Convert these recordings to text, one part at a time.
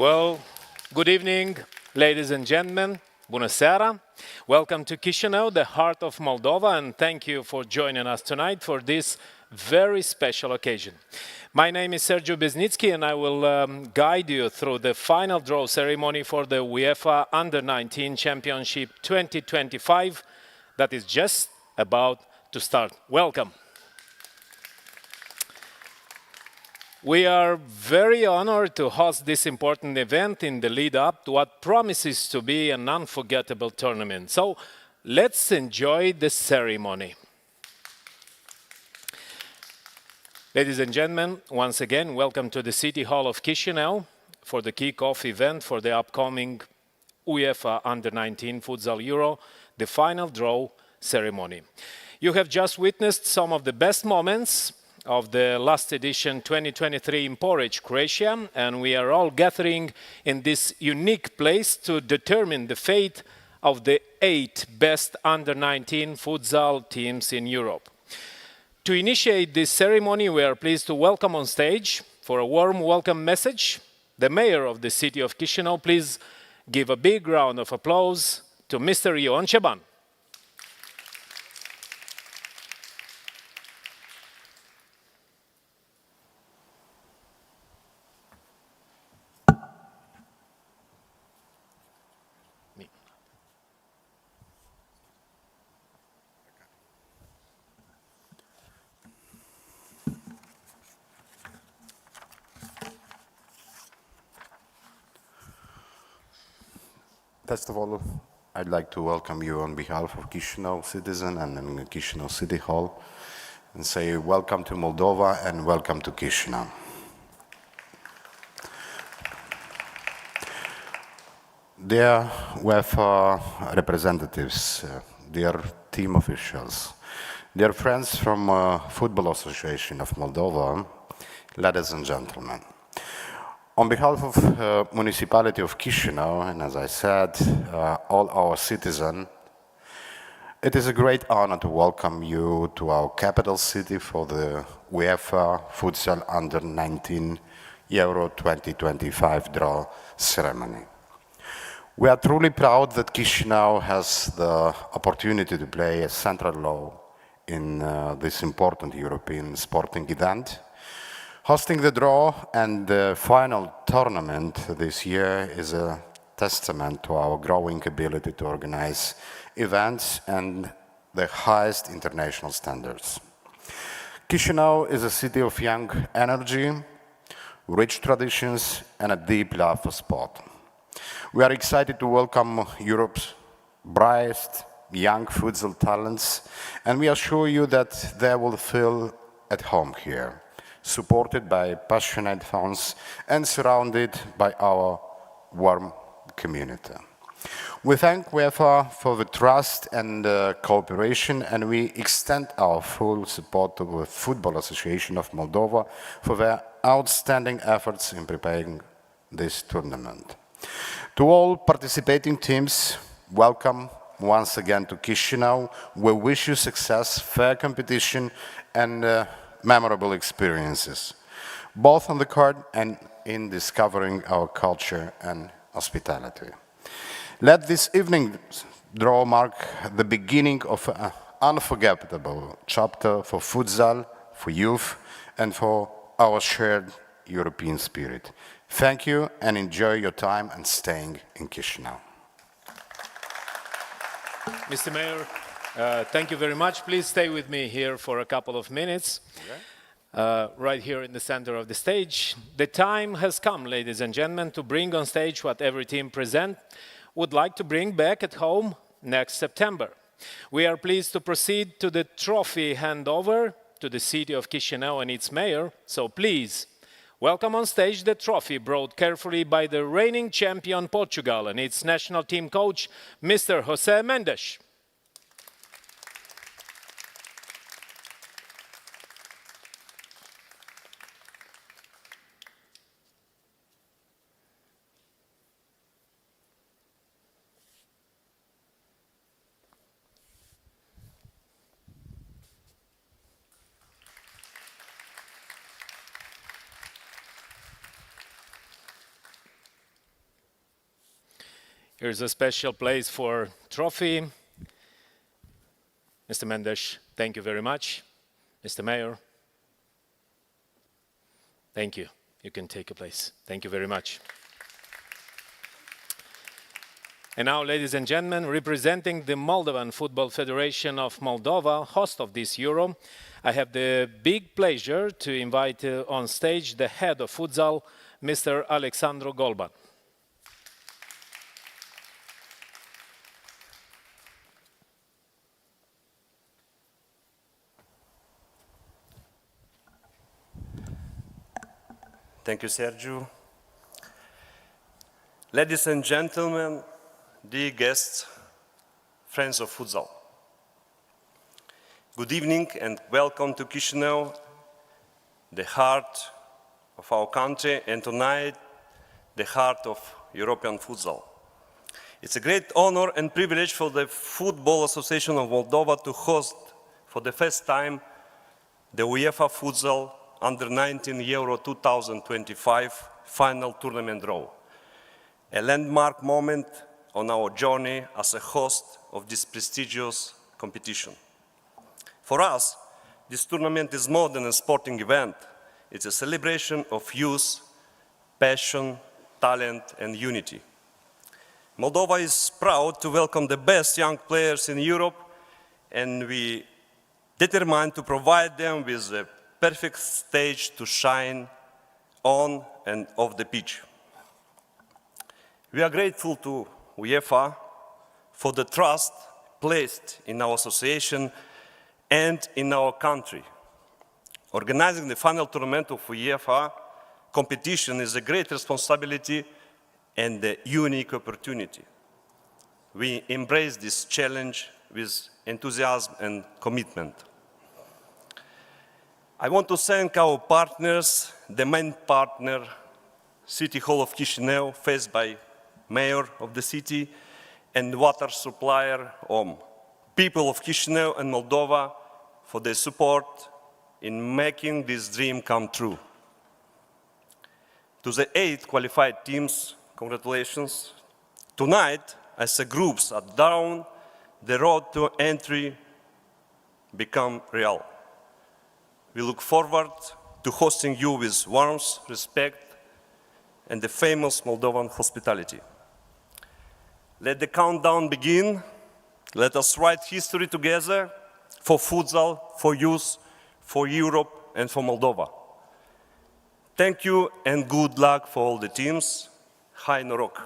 Well, good evening, ladies and gentlemen. Bună seara. Welcome to Chișinău, the heart of Moldova, and thank you for joining us tonight for this very special occasion. My name is Sergiu Biznitski, and I will guide you through the final draw ceremony for the UEFA Under-19 Championship 2025 that is just about to start. Welcome. We are very honored to host this important event in the lead-up to what promises to be an unforgettable tournament. So let's enjoy the ceremony. Ladies and gentlemen, once again, welcome to the City Hall of Chișinău for the kick-off event for the upcoming UEFA Under-19 Futsal Euro, the final draw ceremony. You have just witnessed some of the best moments of the last edition 2023 in Porridge, Croatia, and we are all gathering in this unique place to determine the fate of the 8 best under-19 futsal teams in Europe. To initiate this ceremony, we are pleased to welcome on stage, for a warm welcome message, the mayor of the city of Chișinău. Please give a big round of applause to Mr. Ion Ceban. First of all, I'd like to welcome you on behalf of Chișinău citizen and in Chișinău City Hall and say welcome to Moldova and welcome to Chișinău. Dear UEFA representatives, dear team officials, Dear friends from Football Association of Moldova, ladies and gentlemen, on behalf of Municipality of Chișinău, and as I said, all our citizens, it is a great honor to welcome you to our capital city for the UEFA Futsal Under-19 EURO 2025 draw ceremony. We are truly proud that Chișinău has the opportunity to play a central role in this important European sporting event. Hosting the draw and the final tournament this year is a testament to our growing ability to organize events and the highest international standards. Chișinău is a city of young energy, rich traditions, and a deep love for sport. We are excited to welcome Europe's brightest young futsal talents, and we assure you that they will feel at home here, supported by passionate fans and surrounded by our warm community. We thank UEFA for the trust and cooperation, and we extend our full support to the Football Association of Moldova for their outstanding efforts in preparing this tournament. To all participating teams, welcome once again to Chișinău. We wish you success, fair competition, and memorable experiences, both on the court and in discovering our culture and hospitality. Let this evening's draw mark the beginning of an unforgettable chapter for futsal, for youth, and for our shared European spirit. Thank you and enjoy your time and staying in Chișinău. Mr. Mayor, thank you very much. Please stay with me here for a couple of minutes, right here in the center of the stage. The time has come, ladies and gentlemen, to bring on stage what every team present would like to bring back at home next September. We are pleased to proceed to the trophy handover to the city of Chișinău and its mayor, so please welcome on stage the trophy brought carefully by the reigning champion Portugal and its national team coach, Mr. José Mendes. Here's a special place for trophy. Mr. Mendes, thank you very much. Mr. Mayor, thank you. You can take a place. Thank you very much. And now, ladies and gentlemen, representing the Moldovan Football Federation of Moldova, host of this Euro, I have the big pleasure to invite on stage the head of futsal, Mr. Alexandru Golban. Thank you, Sergio. Ladies and gentlemen, dear guests, friends of futsal. Good evening and welcome to Chișinău, the heart of our country, and tonight, the heart of European futsal. It's a great honor and privilege for the Football Association of Moldova to host for the first time the UEFA Futsal Under-19 Euro 2025 final tournament draw, a landmark moment on our journey as a host of this prestigious competition. For us, this tournament is more than a sporting event. It's a celebration of youth, passion, talent, and unity. Moldova is proud to welcome the best young players in Europe, and we determined to provide them with a perfect stage to shine on and off the pitch. We are grateful to UEFA for the trust placed in our association and in our country. Organizing the final tournament of UEFA competition is a great responsibility and a unique opportunity. We embrace this challenge with enthusiasm and commitment. I want to thank our partners, the main partner, City Hall of Chișinău, faced by Mayor of the city, and water supplier OM. People of Chișinău and Moldova for their support in making this dream come true. To the 8 qualified teams, congratulations. Tonight, as the groups are down, the road to entry become real. We look forward to hosting you with warmth, respect, and the famous Moldovan hospitality. Let the countdown begin. Let us write history together for futsal, for youth, for Europe, and for Moldova. Thank you and good luck for all the teams. Hai noroc!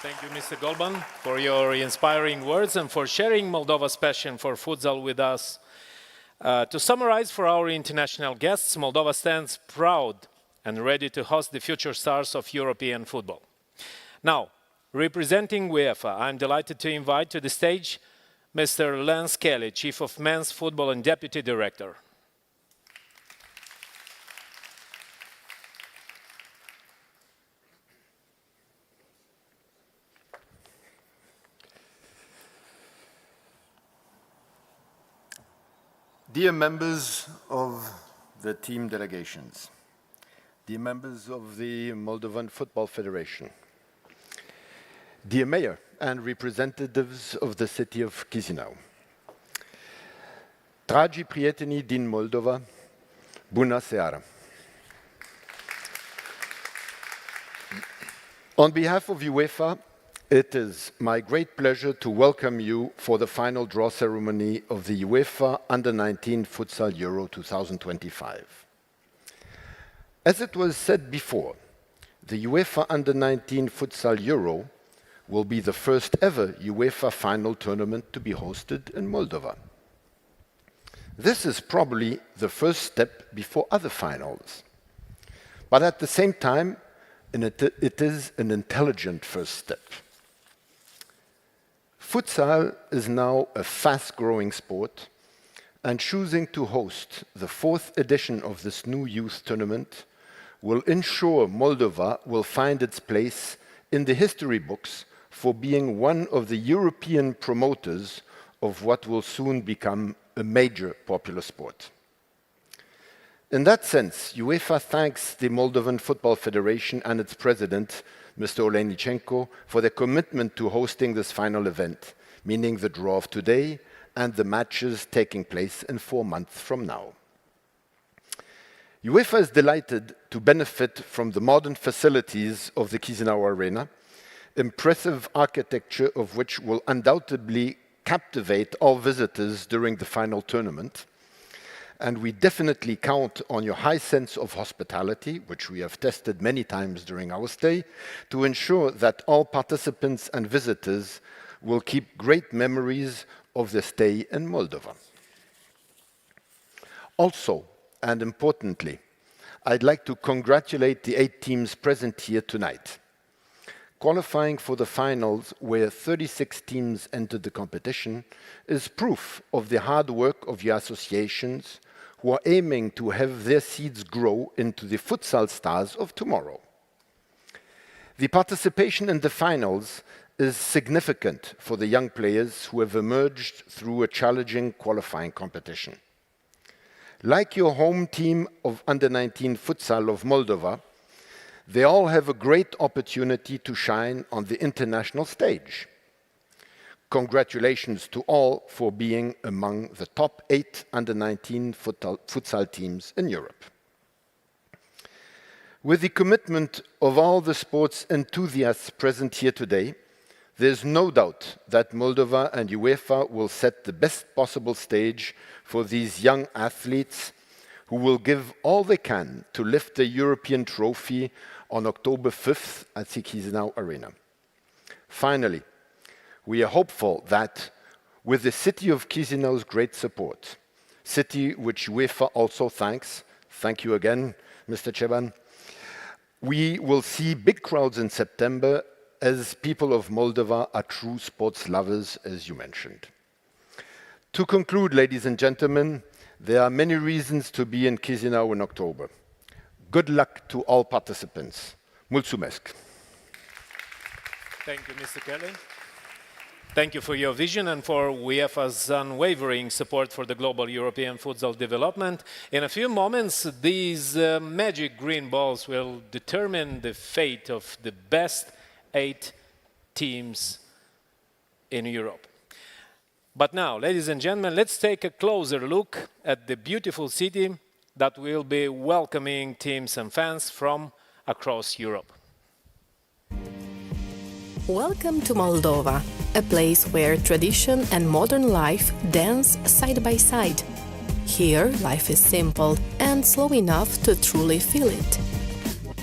Thank you, Mr. Golban, for your inspiring words and for sharing Moldova's passion for futsal with us. To summarize for our international guests, Moldova stands proud and ready to host the future stars of European football. Now, representing UEFA, I'm delighted to invite to the stage Mr. Lance Kelly, Chief of Men's Football and Deputy Director. Dear members of the team delegations, dear members of the Moldovan Football Federation, dear Mayor and representatives of the city of Chișinău, dragi prieteni din Moldova, bună seara. On behalf of UEFA, it is my great pleasure to welcome you for the final draw ceremony of the UEFA Under-19 Futsal Euro 2025. As it was said before, the UEFA Under-19 Futsal Euro will be the first ever UEFA final tournament to be hosted in Moldova. This is probably the first step before other finals. But at the same time, it is an intelligent first step. Futsal is now a fast-growing sport, and choosing to host the 4th edition of this new youth tournament will ensure Moldova will find its place in the history books for being one of the European promoters of what will soon become a major popular sport. In that sense, UEFA thanks the Moldovan Football Federation and its president, Mr. Olenichenko, for their commitment to hosting this final event, meaning the draw of today and the matches taking place in 4 months from now. UEFA is delighted to benefit from the modern facilities of the Chișinău Arena, impressive architecture of which will undoubtedly captivate all visitors during the final tournament. And we definitely count on your high sense of hospitality, which we have tested many times during our stay, to ensure that all participants and visitors will keep great memories of their stay in Moldova. Also, and importantly, I'd like to congratulate the 8 teams present here tonight. Qualifying for the finals, where 36 teams entered the competition, is proof of the hard work of your associations, who are aiming to have their seeds grow into the futsal stars of tomorrow. The participation in the finals is significant for the young players who have emerged through a challenging qualifying competition. Like your home team of Under-19 Futsal of Moldova, they all have a great opportunity to shine on the international stage. Congratulations to all for being among the top 8 Under-19 futsal teams in Europe. With the commitment of all the sports enthusiasts present here today, there's no doubt that Moldova and UEFA will set the best possible stage for these young athletes who will give all they can to lift the European trophy on October 5th at the Chișinău Arena. Finally, we are hopeful that with the city of Chișinău's great support, city which UEFA also thanks, thank you again, Mr. Ceban, we will see big crowds in September as people of Moldova are true sports lovers, as you mentioned. To conclude, ladies and gentlemen, There are many reasons to be in Chișinău in October. Good luck to all participants. Mulțumesc. Thank you, Mr. Kelly. Thank you for your vision and for UEFA's unwavering support for the global European futsal development. In a few moments, these magic green balls will determine the fate of the best 8 teams in Europe. But now, ladies and gentlemen, let's take a closer look at the beautiful city that will be welcoming teams and fans from across Europe. Welcome to Moldova, a place where tradition and modern life dance side by side. Here, life is simple and slow enough to truly feel it.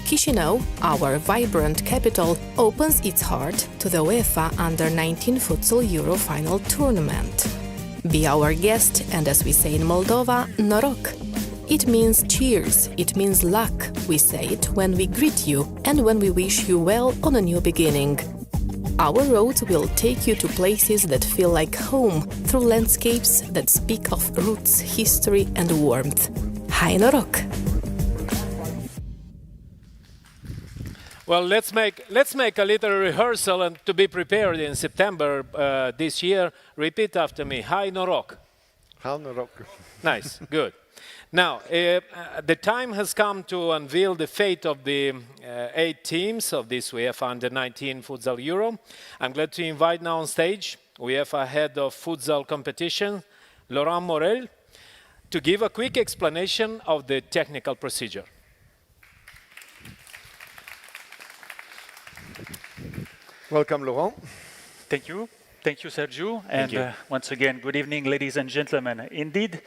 Chișinău, our vibrant capital, opens its heart to the UEFA Under-19 Futsal Euro final tournament. Be our guest, and as we say in Moldova, noroc. It means cheers, it means luck, we say it when we greet you and when we wish you well on a new beginning. Our roads will take you to places that feel like home, through landscapes that speak of roots, history and warmth. Hai noroc! Well, let's make a little rehearsal and to be prepared in September this year. Repeat after me. Hai noroc! Hai noroc! Nice, good. Now, the time has come to unveil the fate of the 8 teams of this UEFA Under-19 Futsal Euro. I'm glad to invite now on stage UEFA Head of Futsal Competition, Laurent Morel, to give a quick explanation of the technical procedure. Welcome, Laurent. Thank you. Thank you, Sergiu. And once again, good evening, ladies and gentlemen. Indeed,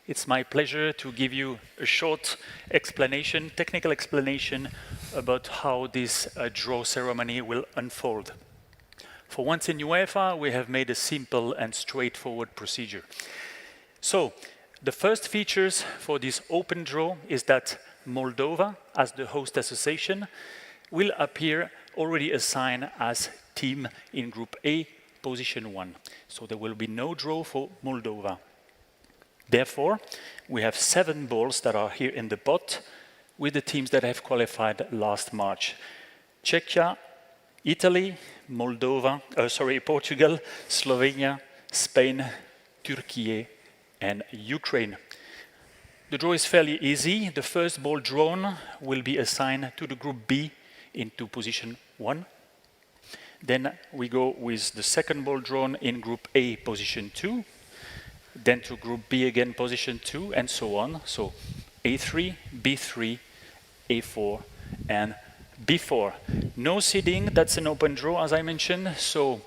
it's my pleasure to give you a short explanation, technical explanation about how this draw ceremony will unfold. For once in UEFA, we have made a simple and straightforward procedure. So, the first features for this open draw is that Moldova, as the host association, will appear already assigned as team in Group A, position 1. So there will be no draw for Moldova. Therefore, we have 7 balls that are here in the pot with the teams that have qualified last March. Czechia, Italy, Portugal, Slovenia, Spain, Turkey, and Ukraine. The draw is fairly easy. The first ball drawn will be assigned to the Group B into position 1. Then we go with the second ball drawn in Group A, position 2. Then to Group B again, position 2, and so on. So A3, B3, A4, and B4. No seeding, that's an open draw, as I mentioned. So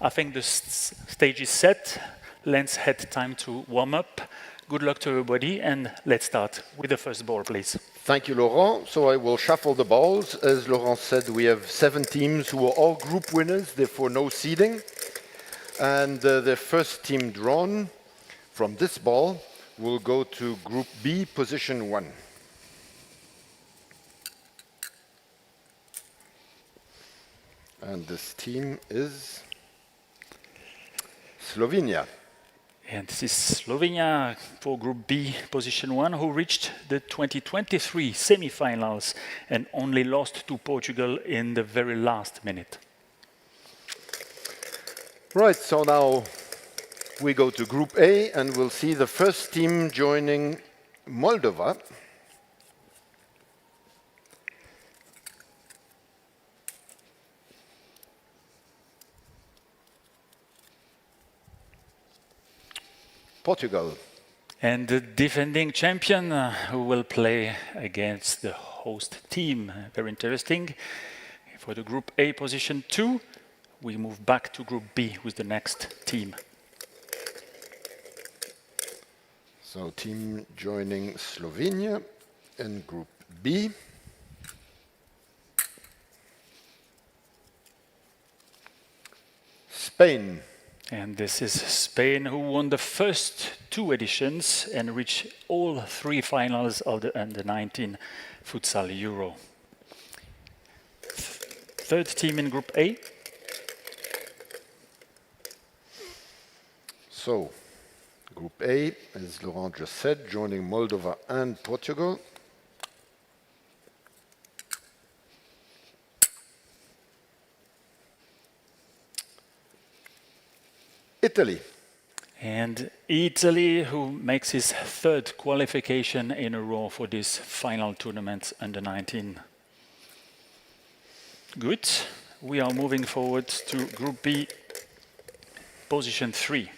I think the stage is set. Let's head time to warm up. Good luck to everybody, and let's start with the first ball, please. Thank you, Laurent. So I will shuffle the balls. As Laurent said, we have 7 teams who are all group winners, therefore no seeding. And the first team drawn from this ball will go to Group B, position 1. And this team is Slovenia. And this is Slovenia for Group B, position 1, who reached the 2023 semi-finals and only lost to Portugal in the very last minute. Right, so now we go to Group A and we'll see the first team joining Moldova. Portugal. And the defending champion who will play against the host team. Very interesting. For the Group A, position 2, we move back to Group B with the next team. So team joining Slovenia in Group B. Spain. And this is Spain, who won the first 2 editions and reached all 3 finals of the Under-19 Futsal Euro. Third team in Group A. So, Group A, as Laurent just said, joining Moldova and Portugal. Italy. And Italy, who makes his third qualification in a row for this final tournament under 19. Good. We are moving forward to Group B, position 3.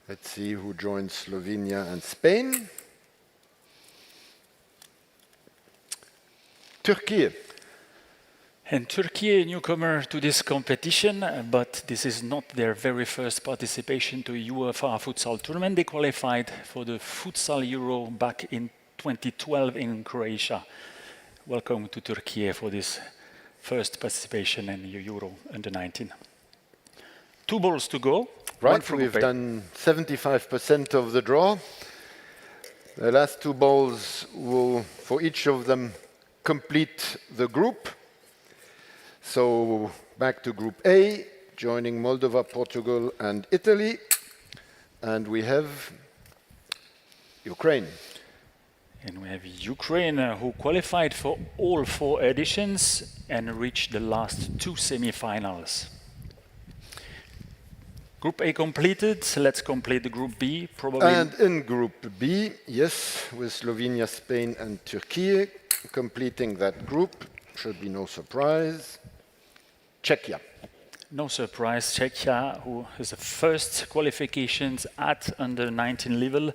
Let's see who joins Slovenia and Spain. Turkey. And Turkey, a newcomer to this competition, but this is not their very first participation to a UEFA Futsal tournament. They qualified for the Futsal Euro back in 2012 in Croatia. Welcome to Turkey for this first participation in the Euro under 19. 2 balls to go. Right, we've done 75% of the draw. The last 2 balls will, for each of them, complete the group. So back to Group A, joining Moldova, Portugal, and Italy. And we have Ukraine. And we have Ukraine, who qualified for all 4 editions and reached the last 2 semi-finals. Group A completed, let's complete the Group B, probably. And in Group B, yes, with Slovenia, Spain, and Turkey completing that group, should be no surprise. Czechia. No surprise, Czechia, who has the first qualifications at under 19 level,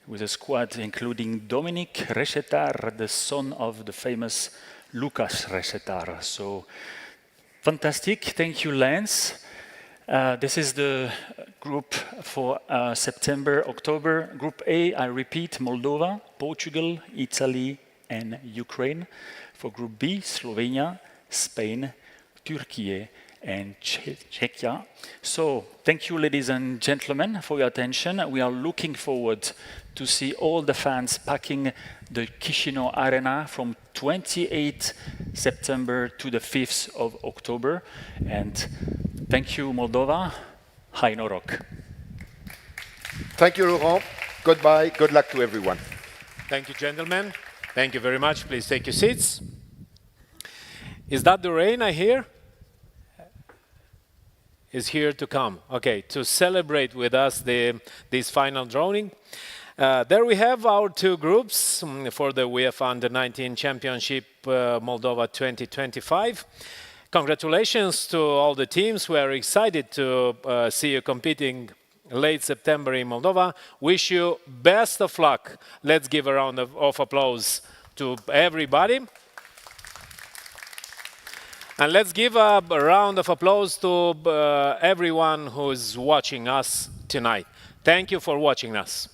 with a squad including Dominik Resetar, the son of the famous Lukas Resetar. So, fantastic. Thank you, Lance. This is the group for September, October. Group A, I repeat, Moldova, Portugal, Italy, and Ukraine. For Group B, Slovenia, Spain, Turkey, and Czechia. So, thank you, ladies and gentlemen, for your attention. We are looking forward to see all the fans packing the Chișinău Arena from 28 September to the 5th of October. And thank you, Moldova. Hai noroc. Thank you, Laurent. Goodbye. Good luck to everyone. Thank you, gentlemen. Thank you very much. Please take your seats. Is that the rain I hear? Is here to come. Okay, to celebrate with us this final drawing. There we have our 2 groups for the UEFA Under-19 Championship Moldova 2025. Congratulations to all the teams. We are excited to see you competing late September in Moldova. Wish you best of luck. Let's give a round of applause to everybody. And let's give a round of applause to everyone who's watching us tonight. Thank you for watching us.